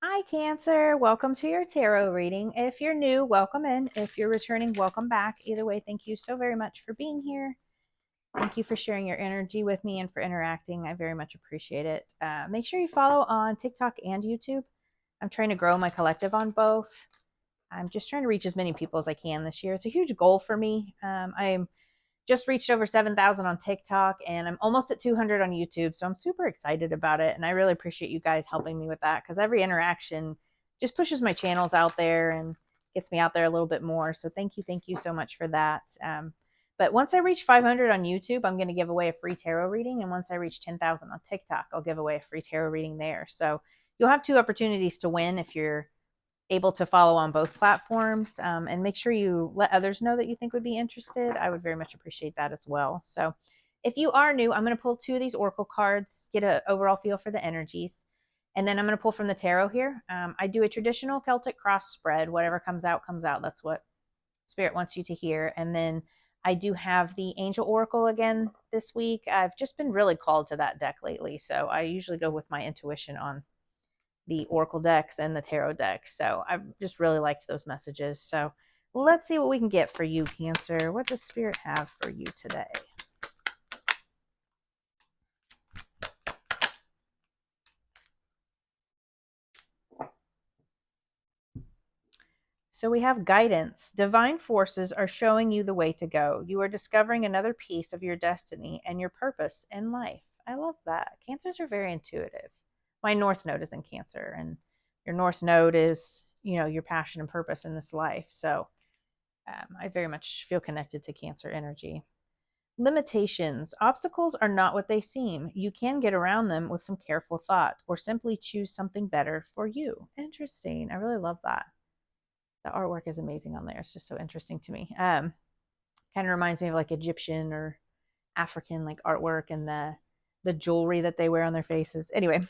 Hi, Cancer. Welcome to your tarot reading. If you're new, welcome in. If you're returning, welcome back. Either way, thank you so very much for being here. Thank you for sharing your energy with me and for interacting. I very much appreciate it. Make sure you follow on TikTok and YouTube. I'm trying to grow my collective on both. I'm just trying to reach as many people as I can this year. It's a huge goal for me. I'm just reached over 7,000 on TikTok and I'm almost at 200 on YouTube. So I'm super excited about it. And I really appreciate you guys helping me with that because every interaction just pushes my channels out there and gets me out there a little bit more. So thank you so much for that. But once I reach 500 on YouTube, I'm going to give away a free tarot reading. And once I reach 10,000 on TikTok, I'll give away a free tarot reading there. So you'll have two opportunities to win if you're able to follow on both platforms, and make sure you let others know that you think would be interested. I would very much appreciate that as well. So if you are new, I'm going to pull two of these oracle cards, get an overall feel for the energies, and then I'm going to pull from the tarot here. I do a traditional Celtic cross spread. Whatever comes out comes out. That's what spirit wants you to hear. And then I do have the angel oracle again this week. I've just been really called to that deck lately, so I usually go with my intuition on the oracle decks and the tarot decks. So I've just really liked those messages. So let's see what we can get for you, Cancer. What does Spirit have for you today? So we have guidance. Divine forces are showing you the way to go. You are discovering another piece of your destiny and your purpose in life. I love that. Cancers are very intuitive. My North Node is in Cancer, and your North Node is, your passion and purpose in this life. So I very much feel connected to Cancer energy. Limitations. Obstacles are not what they seem. You can get around them with some careful thought or simply choose something better for you. Interesting. I really love that. The artwork is amazing on there. It's just so interesting to me. Kind of reminds me of like Egyptian or African like artwork and the jewelry that they wear on their faces. Anyway,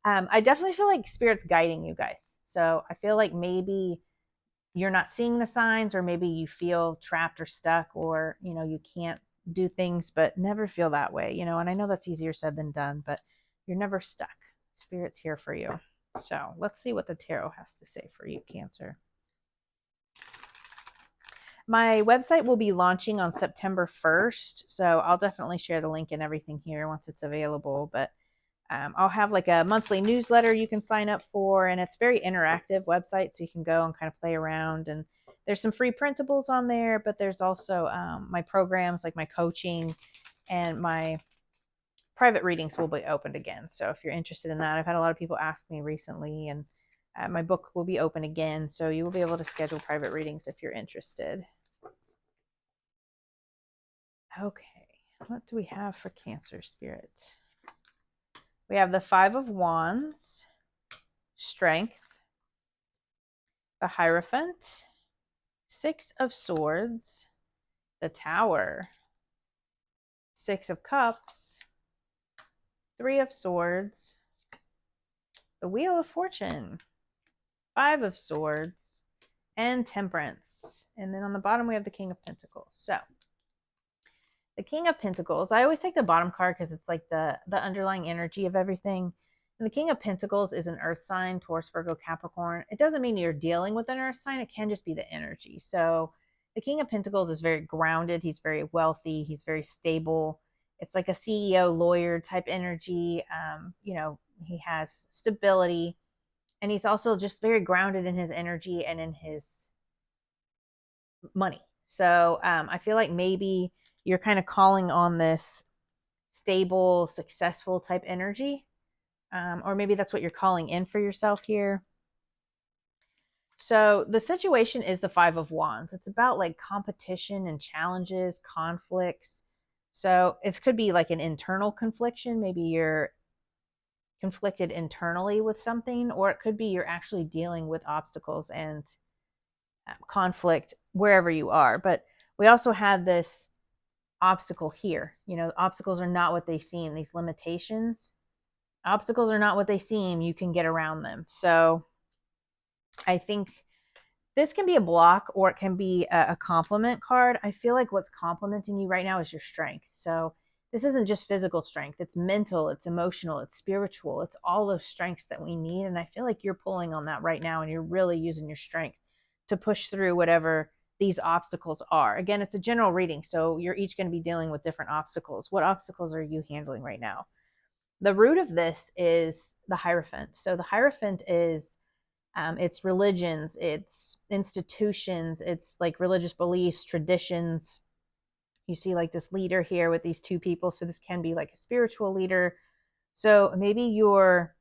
I definitely feel like spirit's guiding you guys. So I feel like maybe you're not seeing the signs, or maybe you feel trapped or stuck, or you can't do things, but never feel that way, and I know that's easier said than done, but you're never stuck. Spirit's here for you. So let's see what the tarot has to say for you, Cancer. My website will be launching on September 1st, so I'll definitely share the link and everything here once it's available. But I'll have like a monthly newsletter you can sign up for, and it's very interactive website, so you can go and kind of play around. And there's some free printables on there, but there's also my programs, like my coaching and my private readings will be opened again. So if you're interested in that, I've had a lot of people ask me recently, and my book will be open again, so you will be able to schedule private readings if you're interested. Okay, what do we have for Cancer Spirit? We have the Five of Wands, Strength, the Hierophant, Six of Swords, the Tower, Six of Cups, Three of Swords, the Wheel of Fortune, Five of Swords, and Temperance. And then on the bottom, we have the King of Pentacles. So the King of Pentacles, I always take the bottom card because it's like the underlying energy of everything. And the King of Pentacles is an earth sign, Taurus, Virgo, Capricorn. It doesn't mean you're dealing with an earth sign. It can just be the energy. So the King of Pentacles is very grounded. He's very wealthy. He's very stable. It's like a CEO, lawyer type energy. He has stability. And he's also just very grounded in his energy and in his money. So I feel like maybe you're kind of calling on this stable, successful type energy. Or maybe that's what you're calling in for yourself here. So the situation is the Five of Wands. It's about like competition and challenges, conflicts. So it could be like an internal confliction. Maybe you're conflicted internally with something, or it could be you're actually dealing with obstacles and conflict wherever you are. But we also had this obstacle here. Obstacles are not what they seem. These limitations, obstacles are not what they seem. You can get around them. So I think this can be a block, or it can be a compliment card. I feel like what's complimenting you right now is your strength. So this isn't just physical strength. It's mental, it's emotional, it's spiritual. It's all those strengths that we need. And I feel like you're pulling on that right now, and you're really using your strength to push through whatever these obstacles are. Again, it's a general reading, so you're each going to be dealing with different obstacles. What obstacles are you handling right now? The root of this is the Hierophant. So the Hierophant is it's religions, it's institutions, it's like religious beliefs, traditions. You see like this leader here with these two people. So this can be like a spiritual leader. So maybe you're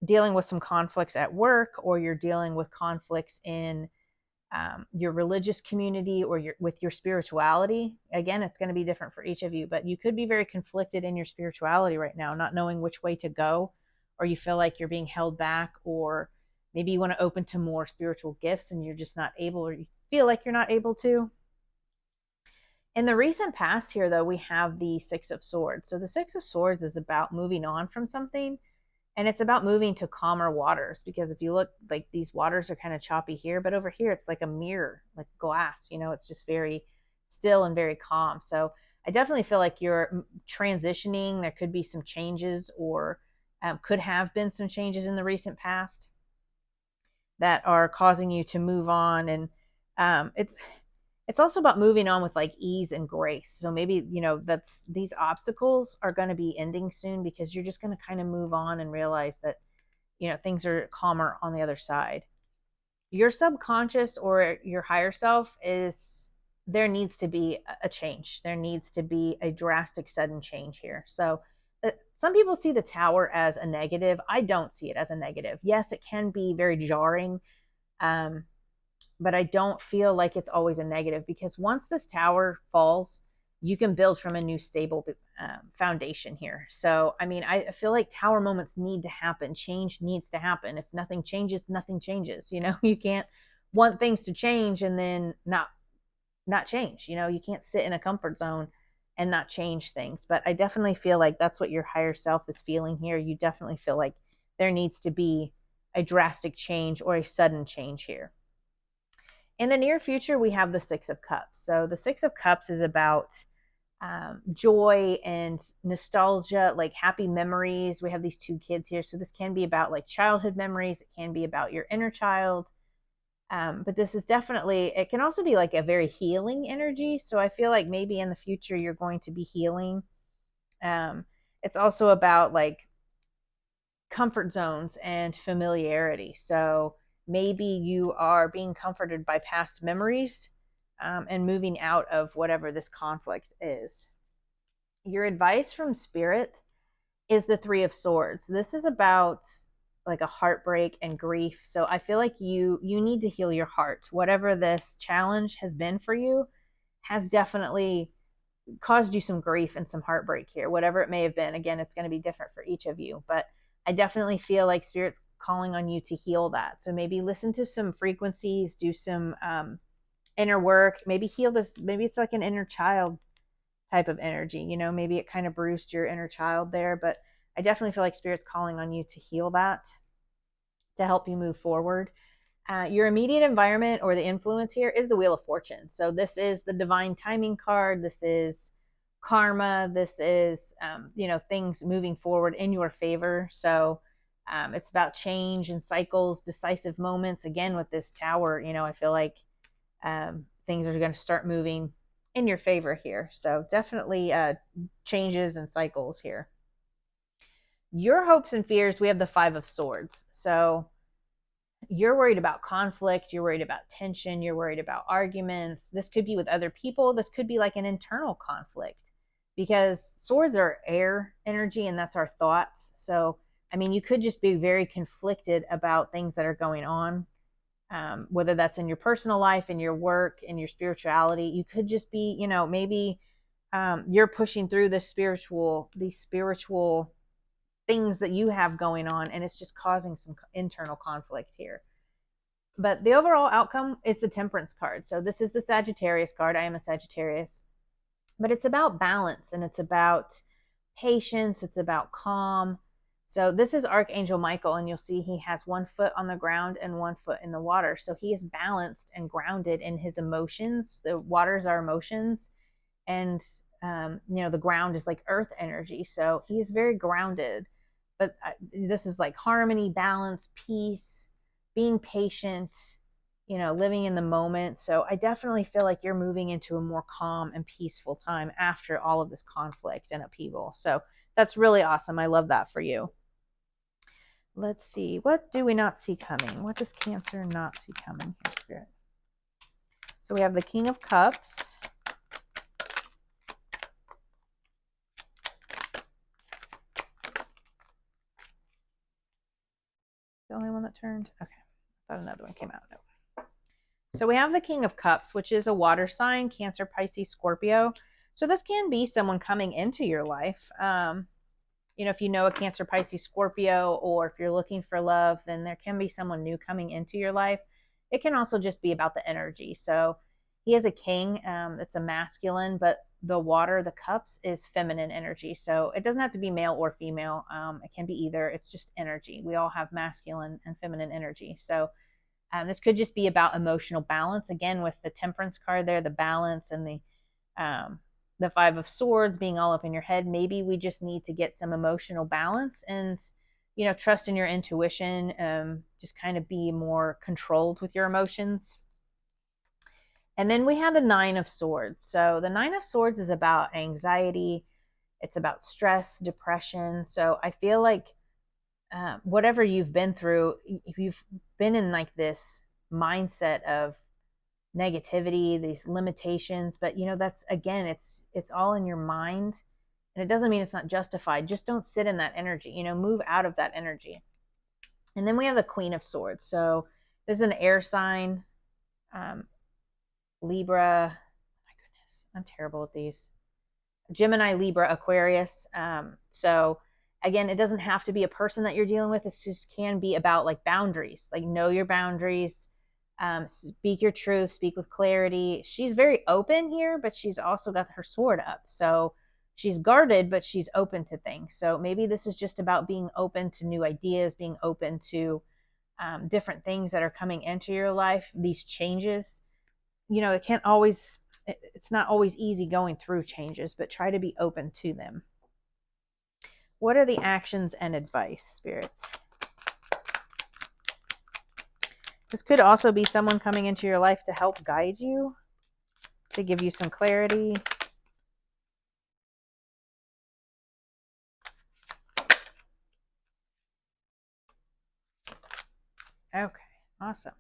dealing with some conflicts at work, or you're dealing with conflicts in your religious community, or with your spirituality. Again, it's going to be different for each of you, but you could be very conflicted in your spirituality right now, not knowing which way to go, or you feel like you're being held back, or maybe you want to open to more spiritual gifts and you're just not able, or you feel like you're not able to. In the recent past here, though, we have the Six of Swords. So the Six of Swords is about moving on from something, and it's about moving to calmer waters, because if you look, like, these waters are kind of choppy here, but over here it's like a mirror, like glass, it's just very still and very calm. So I definitely feel like you're transitioning. There could be some changes, or could have been some changes in the recent past that are causing you to move on. And it's also about moving on with like ease and grace. So maybe, that's, these obstacles are going to be ending soon, because you're just going to kind of move on and realize that, things are calmer on the other side. Your subconscious or your higher self there needs to be a change. There needs to be a drastic, sudden change here. So some people see the Tower as a negative. I don't see it as a negative. Yes, it can be very jarring. But I don't feel like it's always a negative, because once this tower falls, you can build from a new stable foundation here. So, I mean, I feel like tower moments need to happen. Change needs to happen. If nothing changes, nothing changes. You can't want things to change and then not change. You can't sit in a comfort zone and not change things. But I definitely feel like that's what your higher self is feeling here. You definitely feel like there needs to be a drastic change or a sudden change here. In the near future, we have the Six of Cups. So the Six of Cups is about joy and nostalgia, like happy memories. We have these two kids here. So this can be about like childhood memories. It can be about your inner child. But this is definitely, it can also be like a very healing energy. So I feel like maybe in the future, you're going to be healing. It's also about like comfort zones and familiarity. So maybe you are being comforted by past memories, and moving out of whatever this conflict is. Your advice from Spirit is the Three of Swords. This is about like a heartbreak and grief. So I feel like you need to heal your heart. Whatever this challenge has been for you has definitely caused you some grief and some heartbreak here, whatever it may have been. Again, it's going to be different for each of you, but I definitely feel like Spirit's calling on you to heal that. So maybe listen to some frequencies, do some inner work, maybe heal this. Maybe it's like an inner child type of energy, maybe it kind of bruised your inner child there, but I definitely feel like Spirit's calling on you to heal that, to help you move forward. Your immediate environment or the influence here is the Wheel of Fortune. So this is the divine timing card. This is karma. This is, things moving forward in your favor. So it's about change and cycles, decisive moments. Again, with this tower, I feel like things are going to start moving in your favor here. So definitely changes and cycles here. Your hopes and fears, we have the Five of Swords. So you're worried about conflict, you're worried about tension, you're worried about arguments. This could be with other people. This could be like an internal conflict, because swords are air energy and that's our thoughts. So, I mean, you could just be very conflicted about things that are going on, whether that's in your personal life, in your work, in your spirituality. You could just be, maybe you're pushing through these spiritual things that you have going on, and it's just causing some internal conflict here. But the overall outcome is the Temperance card. So this is the Sagittarius card. I am a Sagittarius. But it's about balance, and it's about patience. It's about calm. So this is Archangel Michael, and you'll see he has one foot on the ground and one foot in the water. So he is balanced and grounded in his emotions. The waters are emotions, and The ground is like earth energy. So he is very grounded. But this is like harmony, balance, peace, being patient, living in the moment. So I definitely feel like you're moving into a more calm and peaceful time after all of this conflict and upheaval. So that's really awesome. I love that for you. Let's see. What do we not see coming? What does Cancer not see coming here, Spirit? So we have the King of Cups. The only one that turned? Okay. I thought another one came out. No. So we have the King of Cups, which is a water sign, Cancer, Pisces, Scorpio. So this can be someone coming into your life. If you know a Cancer, Pisces, Scorpio, or if you're looking for love, then there can be someone new coming into your life. It can also just be about the energy. So he is a king. It's a masculine, but the water, the cups, is feminine energy. So it doesn't have to be male or female. It can be either. It's just energy. We all have masculine and feminine energy. So this could just be about emotional balance. Again, with the Temperance card there, the balance, and the Five of Swords being all up in your head. Maybe we just need to get some emotional balance and, trust in your intuition. Just kind of be more controlled with your emotions. And then we have the Nine of Swords. So the Nine of Swords is about anxiety. It's about stress, depression. So I feel like whatever you've been through, you've been in like this mindset of negativity, these limitations, but that's, again, it's all in your mind, and it doesn't mean it's not justified. Just don't sit in that energy, move out of that energy. And then we have the Queen of Swords. So this is an air sign, Libra. My goodness, I'm terrible at these. Gemini, Libra, Aquarius. So again, it doesn't have to be a person that you're dealing with. It just can be about like boundaries, like know your boundaries. Speak your truth, speak with clarity. She's very open here, but she's also got her sword up. So she's guarded, but she's open to things. So maybe this is just about being open to new ideas, being open to different things that are coming into your life, these changes. It can't always, it's not always easy going through changes, but try to be open to them. What are the actions and advice, spirits? This could also be someone coming into your life to help guide you, to give you some clarity. Okay, awesome.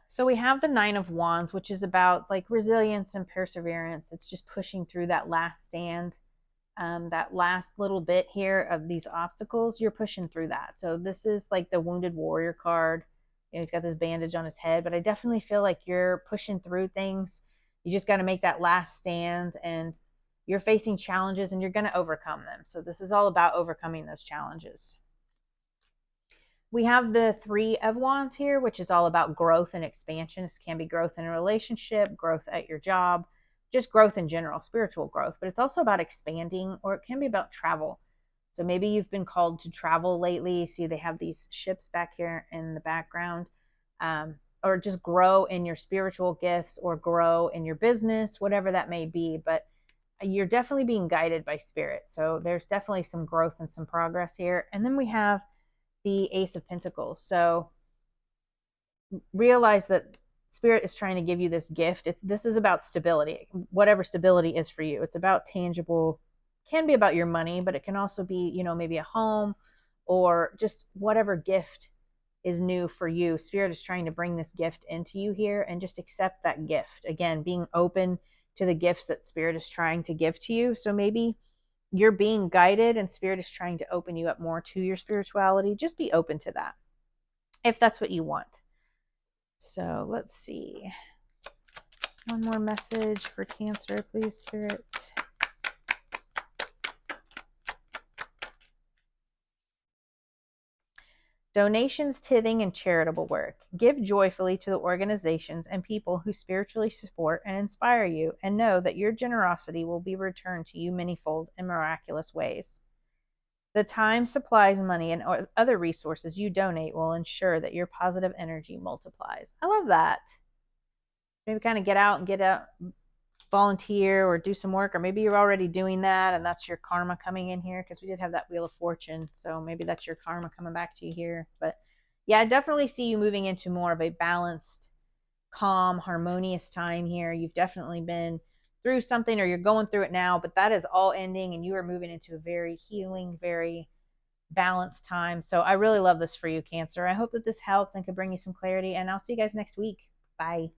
So we have the Nine of Wands, which is about like resilience and perseverance. It's just pushing through that last stand, that last little bit here of these obstacles. You're pushing through that. So this is like the Wounded Warrior card. He's got this bandage on his head, but I definitely feel like you're pushing through things. You just got to make that last stand, and you're facing challenges and you're going to overcome them. So this is all about overcoming those challenges. We have the Three of Wands here, which is all about growth and expansion. This can be growth in a relationship, growth at your job, just growth in general, spiritual growth, but it's also about expanding, or it can be about travel. So maybe you've been called to travel lately. See, they have these ships back here in the background, or just grow in your spiritual gifts or grow in your business, whatever that may be. But you're definitely being guided by spirit. So there's definitely some growth and some progress here. And then we have the Ace of Pentacles. So realize that spirit is trying to give you this gift. This is about stability, whatever stability is for you. It's about tangible, can be about your money, but it can also be, maybe a home or just whatever gift is new for you. Spirit is trying to bring this gift into you here, and just accept that gift. Again, being open to the gifts that spirit is trying to give to you. So maybe you're being guided and spirit is trying to open you up more to your spirituality. Just be open to that if that's what you want. So let's see. One more message for Cancer, please, Spirit. Donations, tithing, and charitable work. Give joyfully to the organizations and people who spiritually support and inspire you, and know that your generosity will be returned to you manyfold in miraculous ways. The time, supplies, money, and other resources you donate will ensure that your positive energy multiplies. I love that. Maybe kind of get out volunteer or do some work, or maybe you're already doing that and that's your karma coming in here, because we did have that Wheel of Fortune. So maybe that's your karma coming back to you here. But yeah, I definitely see you moving into more of a balanced, calm, harmonious time here. You've definitely been through something, or you're going through it now, but that is all ending and you are moving into a very healing, very balanced time. So I really love this for you, Cancer. I hope that this helped and could bring you some clarity, and I'll see you guys next week. Bye.